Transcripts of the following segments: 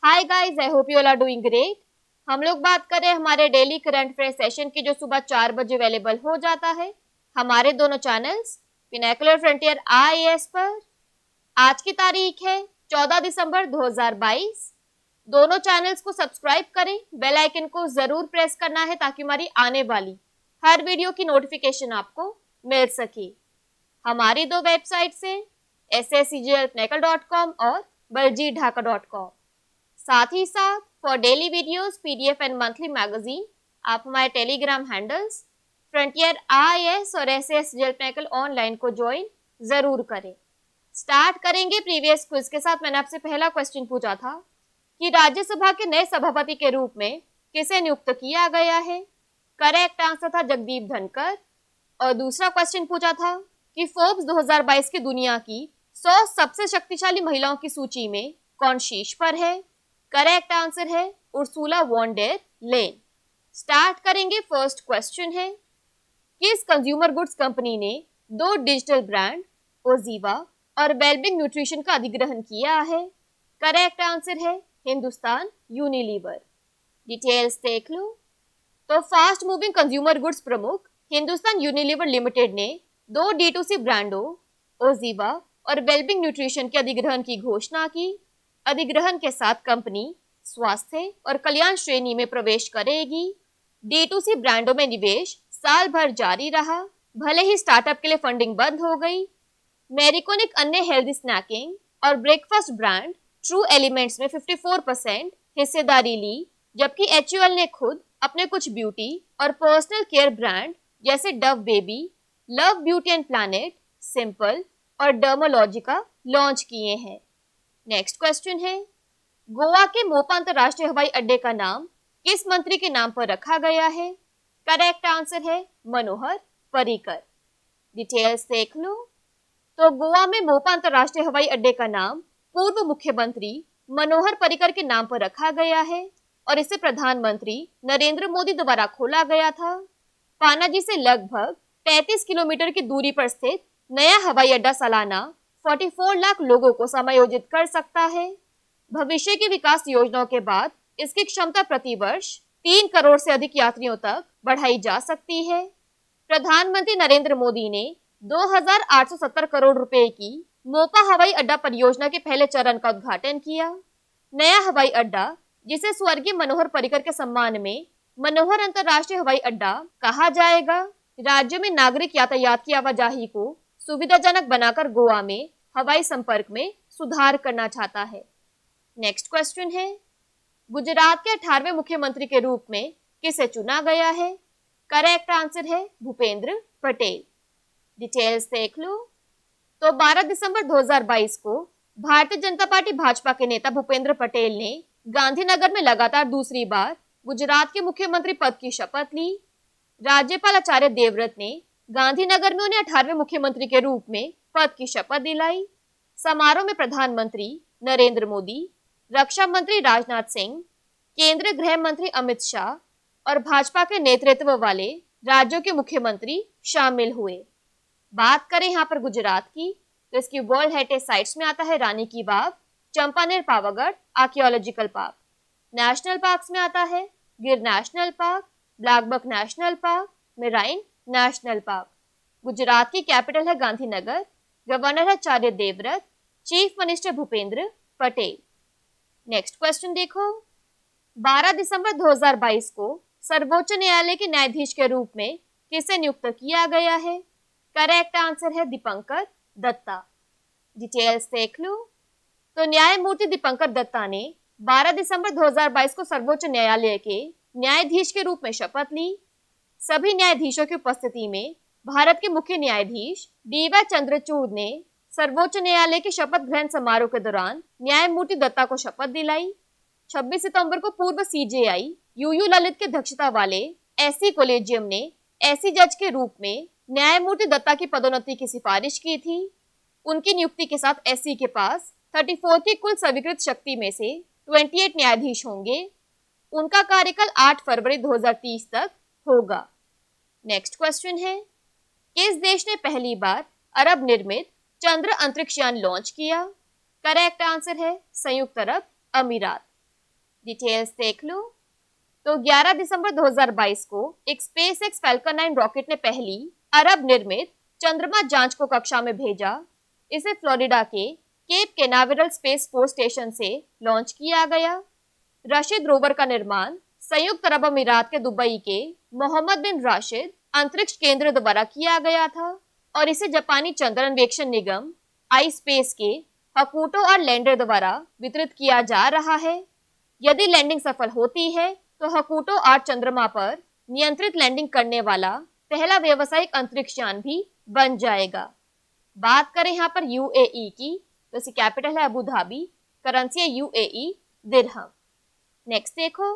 Hi guys, I hope you all are doing great. हम लोग बात करें हमारे डेली करंट अफेयर सेशन की, जो सुबह 4 बजे अवेलेबल हो जाता है हमारे दोनों चैनल्स पिनाकुलर फ्रंटियर आईएएस पर। आज की तारीख है 14 दिसंबर 2022। दोनों चैनल्स को सब्सक्राइब करें, बेल आइकन को जरूर प्रेस करना है ताकि हमारी आने वाली हर वीडियो की नोटिफिकेशन आपको मिल सके। हमारी दो वेबसाइट्स हैं sscglpnacle.com और baljeetdhaka.com। साथ ही साथ for daily videos, PDF and monthly magazine आप हमारे टेलीग्राम हैंडल्स फ्रंटियर आईएएस और एसएस जलपैकल ऑनलाइन को ज्वाइन जरूर करें। स्टार्ट करेंगे प्रीवियस क्विज के साथ। मैंने आपसे पहला क्वेश्चन पूछा था कि राज्यसभा के नए सभापति के रूप में किसे नियुक्त किया गया है। करेक्ट आंसर था जगदीप धनखड़। और दूसरा क्वेश्चन पूछा था कि फोर्ब्स 2022 की दुनिया की 100 सबसे शक्तिशाली महिलाओं की सूची में कौन शीर्ष पर है। करेक्ट आंसर है Ursula von der Leyen. Start करेंगे। फर्स्ट क्वेश्चन है, किस कंज्यूमर गुड्स कंपनी ने दो डिजिटल ब्रांड ओजीवा और वेलबींग न्यूट्रिशन का अधिग्रहण किया है। करेक्ट आंसर है हिंदुस्तान यूनिलीवर। डिटेल्स देख लो। तो फास्ट मूविंग कंज्यूमर गुड्स प्रमुख हिंदुस्तान यूनिलीवर लिमिटेड ने दो D2C ब्रांडों ओजीवा और वेलबींग न्यूट्रिशन के अधिग्रहण की घोषणा की। अधिग्रहण के साथ कंपनी स्वास्थ्य और कल्याण श्रेणी में प्रवेश करेगी। D2C ब्रांडों में निवेश साल भर जारी रहा, भले ही स्टार्टअप के लिए फंडिंग बंद हो गई। मैरिको ने अन्य हेल्दी स्नैकिंग और ब्रेकफास्ट ब्रांड ट्रू एलिमेंट्स में 54% हिस्सेदारी ली, जबकि HUL ने खुद अपने कुछ ब्यूटी और पर्सनल केयर ब्रांड जैसे Dove baby, love beauty and planet, simple और डर्मोलॉजिका लॉन्च किए हैं। नेक्स्ट क्वेश्चन है, गोवा के मोपा अंतरराष्ट्रीय हवाई अड्डे का नाम किस मंत्री के नाम पर रखा गया है। करेक्ट आंसर है मनोहर पर्रिकर। डिटेल्स देख लो। तो गोवा में मोपा अंतरराष्ट्रीय हवाई अड्डे का नाम पूर्व मुख्यमंत्री मनोहर पर्रिकर के नाम पर रखा गया है और इसे प्रधानमंत्री नरेंद्र मोदी द्वारा खोला गया था। पानाजी से लगभग 35 किलोमीटर की दूरी पर स्थित नया हवाई अड्डा सालाना 44 लाख लोगों को समायोजित कर सकता है। भविष्य की विकास योजनाओं के बाद इसकी क्षमता प्रति वर्ष 3 करोड़ से अधिक यात्रियों तक बढ़ाई जा सकती है। प्रधानमंत्री नरेंद्र मोदी ने 2,870 करोड़ रुपए की मोपा हवाई अड्डा परियोजना के पहले चरण का उद्घाटन किया। नया हवाई अड्डा, जिसे स्वर्गीय मनोहर पर्रिकर के सम्मान में मनोहर अंतरराष्ट्रीय हवाई अड्डा कहा जाएगा, राज्य में नागरिक यातायात की आवाजाही को सुविधाजनक बनाकर गोवा में हवाई संपर्क में सुधार करना चाहता है। नेक्स्ट क्वेश्चन है, गुजरात के 18वें मुख्यमंत्री के रूप में किसे चुना गया है। करेक्ट आंसर है भूपेंद्र पटेल। डिटेल्स देख लो। तो 12 दिसंबर 2022 को भारतीय जनता पार्टी भाजपा के नेता भूपेंद्र पटेल ने गांधीनगर में लगातार दूसरी बार गुजरात के मुख्यमंत्री पद की शपथ ली। राज्यपाल आचार्य देवव्रत ने गांधीनगर में उन्हें 18वें मुख्यमंत्री के रूप में पद की शपथ दिलाई। समारोह में प्रधानमंत्री नरेंद्र मोदी, रक्षा मंत्री राजनाथ सिंह, केंद्रीय गृह मंत्री अमित शाह और भाजपा के नेतृत्व वाले राज्यों के मुख्यमंत्री शामिल हुए। बात करें यहाँ पर गुजरात की, तो इसकी वर्ल्ड हेरिटेज साइट्स में आता है Rani ki Vav, Champaner Pavagadh archaeological park. National parks में आता है Gir national park, blackbuck national park, marine national park. Gujarat की कैपिटल है गांधीनगर। गवर्नर है Acharya Devvrat, chief minister Bhupendra Patel. Next question देखो। 12 दिसंबर 2022 को सर्वोच्च न्यायालय के न्यायाधीश के रूप में किसे नियुक्त किया गया है। करेक्ट आंसर है दीपंकर दत्ता। डिटेल्स देख लो। तो न्यायमूर्ति दीपंकर दत्ता ने 12 दिसंबर 2022 को सर्वोच्च न्यायालय के न्यायाधीश के रूप में शपथ ली। सभी न्यायाधीशों की उपस्थिति में भारत के मुख्य न्यायाधीश DY चंद्रचूड़ ने सर्वोच्च न्यायालय के शपथ ग्रहण समारोह के दौरान न्यायमूर्ति दत्ता को शपथ दिलाई। 26 सितंबर को पूर्व CJI UU ललित की अध्यक्षता वाले SC कॉलेजियम ने SC जज के रूप में न्यायमूर्ति दत्ता की पदोन्नति की सिफारिश की थी। उनकी नियुक्ति के साथ SC के पास 34 की कुल स्वीकृत शक्ति में से 28 न्यायाधीश होंगे। उनका कार्यकाल 8 फरवरी 2030 तक होगा। नेक्स्ट क्वेश्चन है, किस देश ने पहली बार अरब निर्मित चंद्र अंतरिक्ष यान लॉन्च किया। करेक्ट आंसर है संयुक्त अरब अमीरात। डिटेल्स देख लो। तो 11 दिसंबर 2022 को एक स्पेसएक्स फैल्कन 9 रॉकेट ने पहली अरब निर्मित चंद्रमा जांच को कक्षा में भेजा। इसे फ्लोरिडा के केप केनावेरल स्पेस फोर्स स्टेशन से लॉन्च किया गया। राशिद रोवर का निर्माण संयुक्त अरब अमीरात के दुबई के मोहम्मद बिन राशिद अंतरिक्ष केंद्र द्वारा किया गया था और इसे जापानी चंद्र अन्वेषण निगम आई स्पेस के हकूटो और लैंडर द्वारा वितरित किया जा रहा है। यदि लैंडिंग सफल होती है तो हकूटो 8 चंद्रमा पर नियंत्रित लैंडिंग करने वाला पहला व्यावसायिक अंतरिक्ष यान भी बन जाएगा। बात करें यहाँ पर यूएई की, तो इसकी कैपिटल है अबू धाबी, करेंसी है यूएई दिरहम। नेक्स्ट देखो,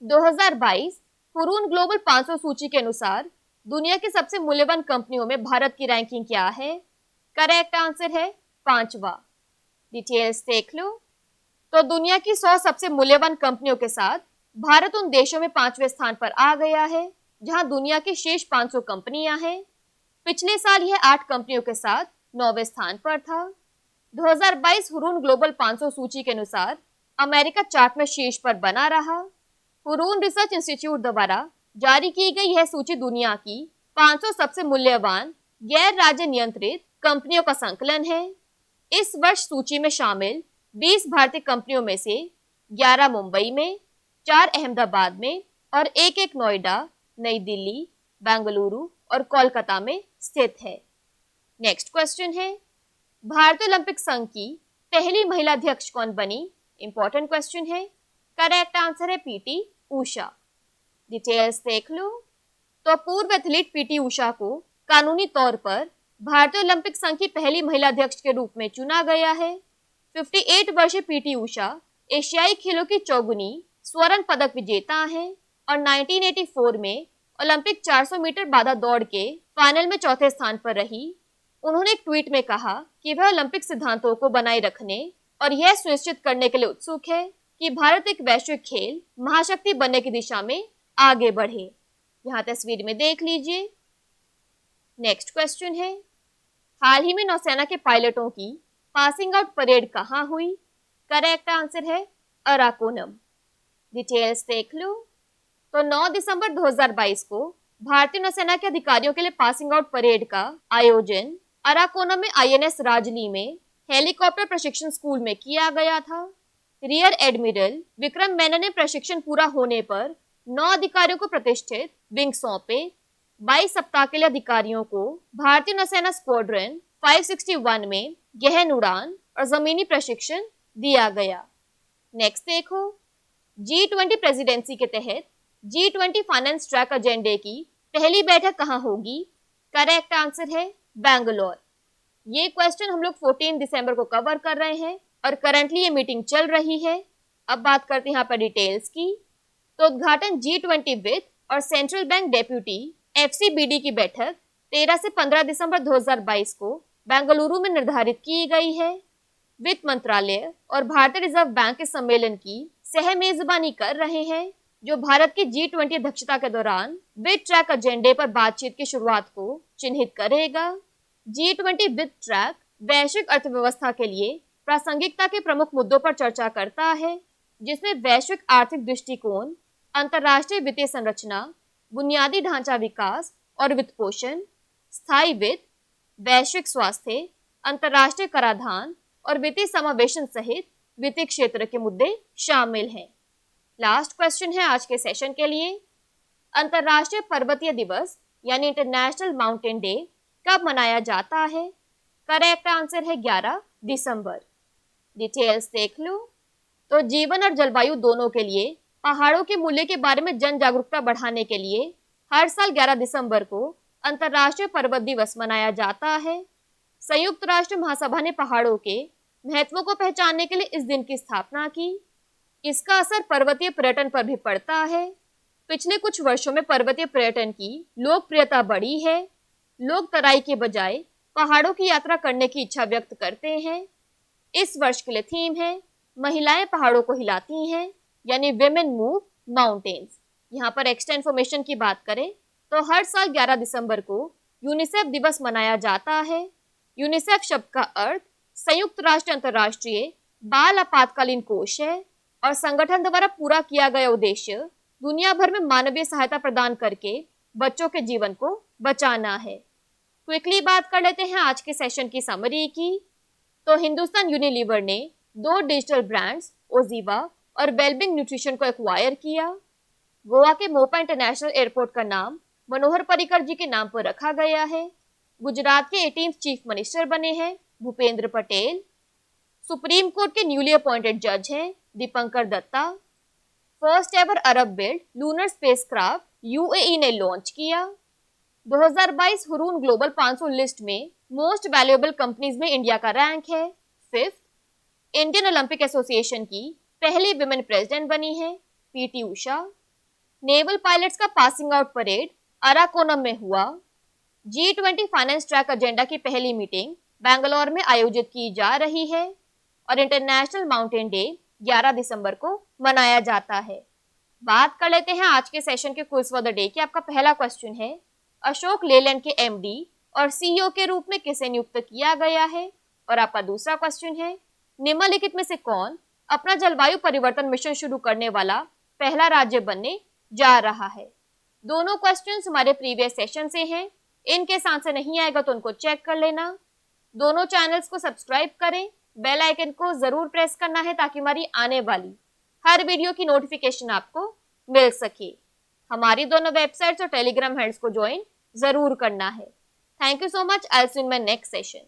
2022 हुरून ग्लोबल 500 सूची के अनुसार दुनिया की सबसे मूल्यवान कंपनियों में भारत की रैंकिंग क्या है? करेक्ट आंसर है 5वां। डिटेल्स देख लो। तो दुनिया की 100 सबसे मूल्यवान कंपनियों के साथ भारत उन देशों में 5वें स्थान पर आ गया है जहां दुनिया की शेष 500 कंपनियां हैं। पिछले साल यह 8 कंपनियों के साथ 9वें स्थान पर था। 2022 हुरून ग्लोबल 500 सूची के अनुसार अमेरिका चार्ट में शीर्ष पर बना रहा। हुरून रिसर्च इंस्टीट्यूट द्वारा जारी की गई यह सूची दुनिया की 500 सबसे मूल्यवान गैर राज्य नियंत्रित कंपनियों का संकलन है। इस वर्ष सूची में शामिल 20 भारतीय कंपनियों में से 11 मुंबई में, 4 अहमदाबाद में और एक नोएडा, नई दिल्ली, बेंगलुरु और कोलकाता में स्थित है। नेक्स्ट क्वेश्चन है, भारतीय ओलंपिक संघ की पहली महिला अध्यक्ष कौन बनी? इंपॉर्टेंट क्वेश्चन है। करेक्ट आंसर है पीटी उषा। डिटेल्स देख लो। तो पूर्व एथलीट पीटी उषा को कानूनी तौर पर भारतीय ओलंपिक संघ की पहली महिला अध्यक्ष के रूप में चुना गया है। 58 वर्षीय पीटी उषा एशियाई खेलों की चौगुनी स्वर्ण पदक विजेता हैं और 1984 में ओलंपिक 400 मीटर बाधा दौड़ के फाइनल में चौथे स्थान पर रही। उन्होंने एक ट्वीट में कहा कि वह ओलंपिक सिद्धांतों को बनाए रखने और यह सुनिश्चित करने के लिए उत्सुक है कि भारत एक वैश्विक खेल महाशक्ति बनने की दिशा में आगे बढ़े। यहाँ तस्वीर में देख लीजिए। नेक्स्ट क्वेश्चन है, हाल ही में नौसेना के पायलटों की पासिंग आउट परेड कहाँ हुई? करेक्ट आंसर है अराकोनम। डिटेल्स देख लो। तो 9 दिसंबर 2022 को भारतीय नौसेना के अधिकारियों के लिए पासिंग आउट परेड का आयोजन अराकोनम में आईएनएस राजली में हेलीकॉप्टर प्रशिक्षण स्कूल में किया गया था। रियर एडमिरल विक्रम मेनन ने प्रशिक्षण पूरा होने पर 9 अधिकारियों को प्रतिष्ठित विंग सौंपे। 22 सप्ताह के लिए अधिकारियों को भारतीय नौसेना स्क्वाड्रन 561 में गहन उड़ान और जमीनी प्रशिक्षण दिया गया। नेक्स्ट देखो, G20 प्रेसिडेंसी के तहत G20 फाइनेंस ट्रैक एजेंडे की पहली बैठक कहाँ होगी? करेक्ट आंसर है बेंगलोर। ये क्वेश्चन हम लोग 14 दिसंबर को कवर कर रहे हैं और करंटली ये मीटिंग चल रही है। अब बात करते हैं यहाँ पर डिटेल्स की। तो उद्घाटन G20 वित्त और सेंट्रल बैंक डेप्यूटी FCBD की बैठक 13 से 15 दिसंबर 2022 को बेंगलुरु में निर्धारित की गई है। वित्त मंत्रालय और भारतीय रिजर्व बैंक इस सम्मेलन की सह मेजबानी कर रहे हैं, जो भारत की G20 अध्यक्षता के दौरान वित्त ट्रैक एजेंडे पर बातचीत की शुरुआत को चिन्हित करेगा। G20 वित्त ट्रैक वैश्विक अर्थव्यवस्था के लिए प्रासंगिकता के प्रमुख मुद्दों पर चर्चा करता है, जिसमें वैश्विक आर्थिक दृष्टिकोण, अंतर्राष्ट्रीय वित्तीय संरचना, बुनियादी ढांचा विकास और वित्त पोषण, स्थायी वित्त, वैश्विक स्वास्थ्य, अंतर्राष्ट्रीय कराधान और वित्तीय समावेशन सहित वित्तीय क्षेत्र के मुद्दे शामिल हैं। लास्ट क्वेश्चन है आज के सेशन के लिए, अंतर्राष्ट्रीय पर्वतीय दिवस यानी इंटरनेशनल माउंटेन डे कब मनाया जाता है? करेक्ट आंसर है 11 दिसंबर। डिटेल्स देख लो। तो जीवन और जलवायु दोनों के लिए पहाड़ों के मूल्य के बारे में जन जागरूकता बढ़ाने के लिए हर साल 11 दिसंबर को अंतर्राष्ट्रीय पर्वत दिवस मनाया जाता है। संयुक्त राष्ट्र महासभा ने पहाड़ों के महत्व को पहचानने के लिए इस दिन की स्थापना की। इसका असर पर्वतीय पर्यटन पर भी पड़ता है। पिछले कुछ वर्षों में पर्वतीय पर्यटन की लोकप्रियता बढ़ी है। लोग तराई के बजाय पहाड़ों की यात्रा करने की इच्छा व्यक्त करते हैं। इस वर्ष के लिए थीम है महिलाएं पहाड़ों को हिलाती हैं, यानी विमेन मूव माउंटेन्स। यहाँ पर एक्स्ट्रा इन्फॉर्मेशन की बात करें तो हर साल 11 दिसंबर को यूनिसेफ दिवस मनाया जाता है। यूनिसेफ शब्द का अर्थ संयुक्त राष्ट्र अंतर्राष्ट्रीय बाल आपातकालीन कोष है। और संगठन द्वारा पूरा किया गया उद्देश्य दुनिया भर में मानवीय सहायता प्रदान करके बच्चों के जीवन को बचाना है। क्विकली बात कर लेते हैं आज के सेशन की समरी की। तो हिंदुस्तान यूनिलीवर ने 2 डिजिटल ब्रांड्स ओजीवा और वेलबिंग न्यूट्रिशन को एक्वायर किया। गोवा के मोपा इंटरनेशनल एयरपोर्ट का नाम मनोहर पर्रिकर जी के नाम पर रखा गया है। गुजरात के 18th चीफ मिनिस्टर बने हैं भूपेंद्र पटेल। सुप्रीम कोर्ट के न्यूली अपॉइंटेड जज हैं दीपंकर दत्ता। फर्स्ट एवर अरब बिल्ड लूनर स्पेसक्राफ्ट यूएई ने लॉन्च किया। 2022 हुरून ग्लोबल 500 लिस्ट में मोस्ट वैल्यूएबल कंपनीज में इंडिया का रैंक है 5th। इंडियन ओलंपिक एसोसिएशन की पहली विमेन प्रेसिडेंट बनी है पीटी उषा। नेवल पायलट्स का पासिंग आउट परेड अराकोनम में हुआ। G20 फाइनेंस ट्रैक एजेंडा की पहली मीटिंग बेंगलोर में आयोजित की जा रही है और इंटरनेशनल माउंटेन डे 11 दिसंबर को मनाया जाता है। बात कर लेते हैं आज के सेशन के क्विज फॉर द डे की। आपका पहला क्वेश्चन है, अशोक लेलैंड के एमडी और सीईओ के रूप में किसे नियुक्त किया गया है? और आपका दूसरा क्वेश्चन है, निम्नलिखित में से कौन अपना जलवायु परिवर्तन मिशन शुरू करने वाला पहला राज्य बनने जा रहा है? दोनों क्वेश्चंस हमारे प्रीवियस सेशन से हैं। इनके आंसर नहीं आएगा तो उनको चेक कर लेना। दोनों चैनल्स को सब्सक्राइब करें, बेल आइकन को जरूर प्रेस करना है ताकि हमारी आने वाली हर वीडियो की नोटिफिकेशन आपको मिल सके। हमारी दोनों वेबसाइट्स और टेलीग्राम हैंडल्स को ज्वाइन जरूर करना है। Thank you so much. I will see you in my next session.